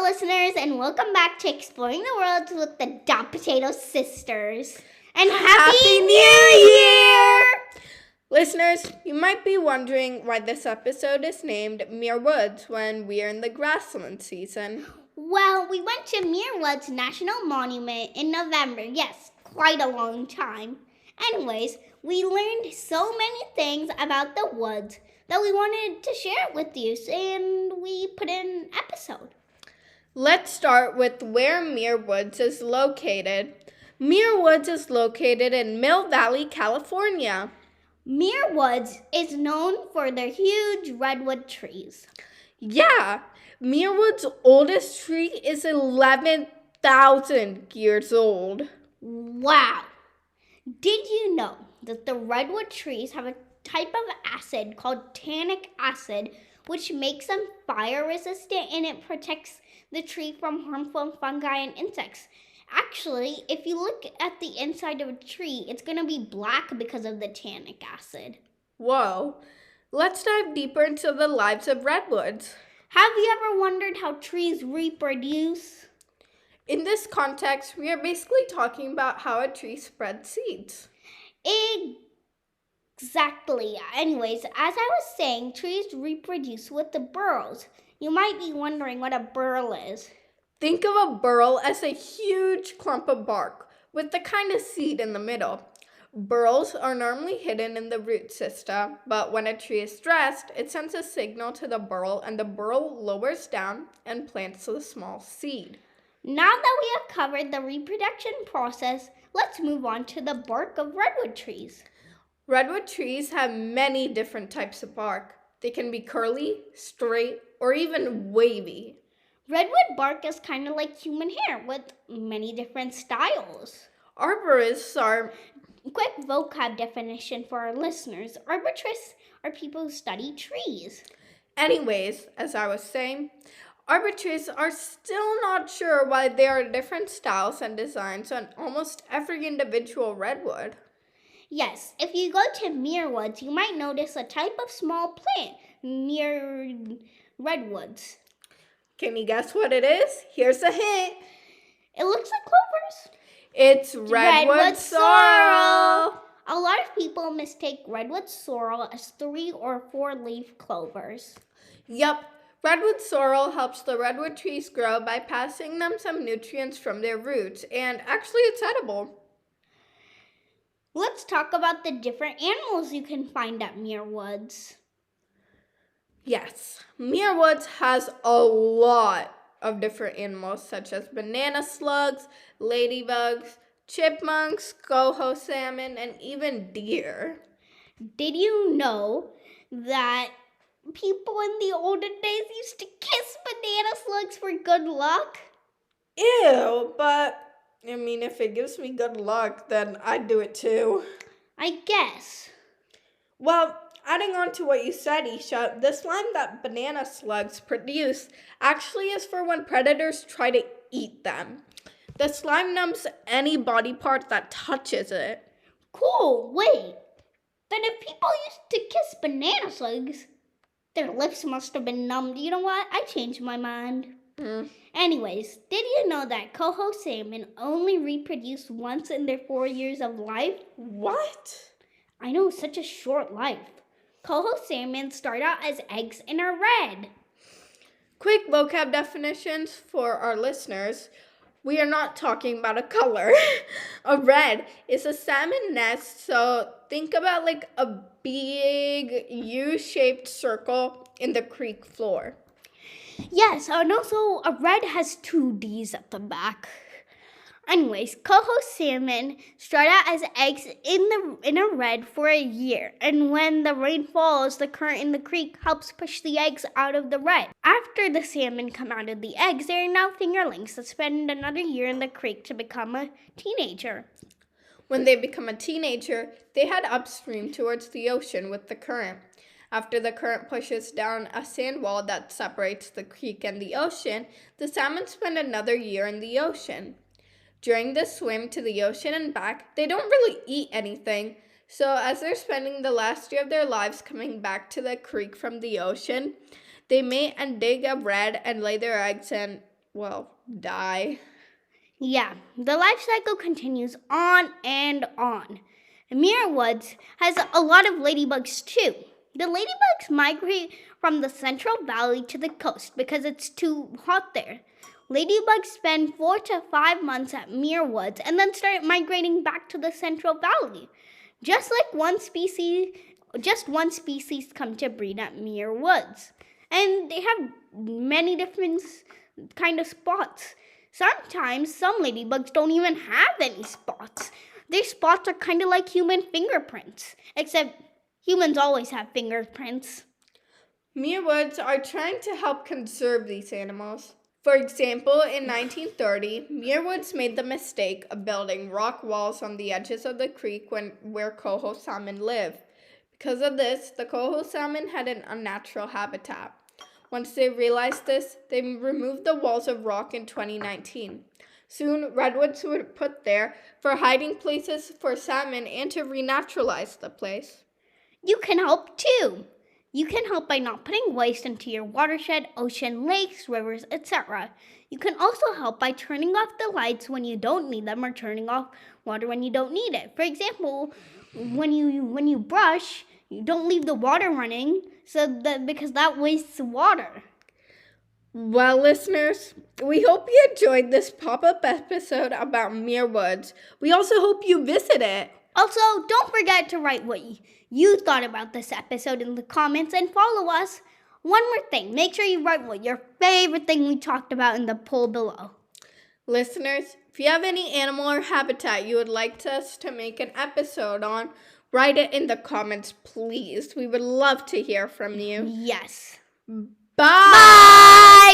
listeners, and welcome back to Exploring the World with the Dot Potato Sisters. And Happy New Year! Listeners, you might be wondering why this episode is named Muir Woods when we are in the grassland season. Well, we went to Muir Woods National Monument in November. Yes, quite a long time. Anyways, we learned so many things about the woods that we wanted to share with you, and we put in an episode. Let's start with where Muir Woods is located. Muir Woods is located in Mill Valley, California. Muir Woods is known for their huge redwood trees. Yeah, Muir Woods' oldest tree is 11,000 years old. Wow! Did you know that the redwood trees have a type of acid called tannic acid, which makes them fire resistant and it protects the tree from harmful fungi and insects? Actually, if you look at the inside of a tree, it's going to be black because of the tannic acid. Whoa, let's dive deeper into the lives of redwoods. Have you ever wondered how trees reproduce? In this context, we are basically talking about how a tree spreads seeds. Exactly. Anyways, as I was saying, trees reproduce with the burls. You might be wondering what a burl is. Think of a burl as a huge clump of bark with the kind of seed in the middle. Burls are normally hidden in the root system, but when a tree is stressed, it sends a signal to the burl and the burl lowers down and plants the small seed. Now that we have covered the reproduction process, let's move on to the bark of redwood trees. Redwood trees have many different types of bark. They can be curly, straight, or even wavy. Redwood bark is kind of like human hair with many different styles. Arborists are... Quick vocab definition for our listeners. Arborists are people who study trees. Anyways, as I was saying, arborists are still not sure why there are different styles and designs on almost every individual redwood. Yes, if you go to Muir Woods, you might notice a type of small plant near redwoods. Can you guess what it is? Here's a hint. It looks like clovers. It's redwood sorrel. A lot of people mistake redwood sorrel as 3 or 4 leaf clovers. Yup, redwood sorrel helps the redwood trees grow by passing them some nutrients from their roots, and actually it's edible. Let's talk about the different animals you can find at Muir Woods. Yes, Muir Woods has a lot of different animals such as banana slugs, ladybugs, chipmunks, coho salmon, and even deer. Did you know that people in the olden days used to kiss banana slugs for good luck? Ew, but if it gives me good luck, then I'd do it too. I guess. Well, adding on to what you said, Isha, the slime that banana slugs produce actually is for when predators try to eat them. The slime numbs any body part that touches it. Cool, wait. Then if people used to kiss banana slugs, their lips must have been numbed. You know what? I changed my mind. Anyways, did you know that coho salmon only reproduce once in their 4 years of life? What? I know, such a short life. Coho salmon start out as eggs and are red. Quick vocab definitions for our listeners. We are not talking about a color. A red is a salmon nest, so think about like a big U-shaped circle in the creek floor. Yes, and also a red has 2 D's at the back. Anyways, coho salmon start out as eggs in a red for a year, and when the rain falls, the current in the creek helps push the eggs out of the red. After the salmon come out of the eggs, they are now fingerlings that spend another year in the creek to become a teenager. When they become a teenager, they head upstream towards the ocean with the current. After the current pushes down a sand wall that separates the creek and the ocean, the salmon spend another year in the ocean. During the swim to the ocean and back, they don't really eat anything. So as they're spending the last year of their lives coming back to the creek from the ocean, they mate and dig a red and lay their eggs, and die. Yeah, the life cycle continues on and on. Muir Woods has a lot of ladybugs too. The ladybugs migrate from the Central Valley to the coast because it's too hot there. Ladybugs spend 4 to 5 months at Muir Woods and then start migrating back to the Central Valley. Just one species come to breed at Muir Woods. And they have many different kind of spots. Sometimes some ladybugs don't even have any spots. Their spots are kind of like human fingerprints, except humans always have fingerprints. Muir Woods are trying to help conserve these animals. For example, in 1930, Muir Woods made the mistake of building rock walls on the edges of the creek where coho salmon live. Because of this, the coho salmon had an unnatural habitat. Once they realized this, they removed the walls of rock in 2019. Soon, redwoods were put there for hiding places for salmon and to renaturalize the place. You can help too. You can help by not putting waste into your watershed, ocean, lakes, rivers, etc. You can also help by turning off the lights when you don't need them or turning off water when you don't need it. For example, when you brush, you don't leave the water running because that wastes water. Well, listeners, we hope you enjoyed this pop-up episode about Muir Woods. We also hope you visit it. Also, don't forget to write what you thought about this episode in the comments and follow us. One more thing, make sure you write what your favorite thing we talked about in the poll below. Listeners, if you have any animal or habitat you would like us to make an episode on, write it in the comments, please. We would love to hear from you. Yes. Bye!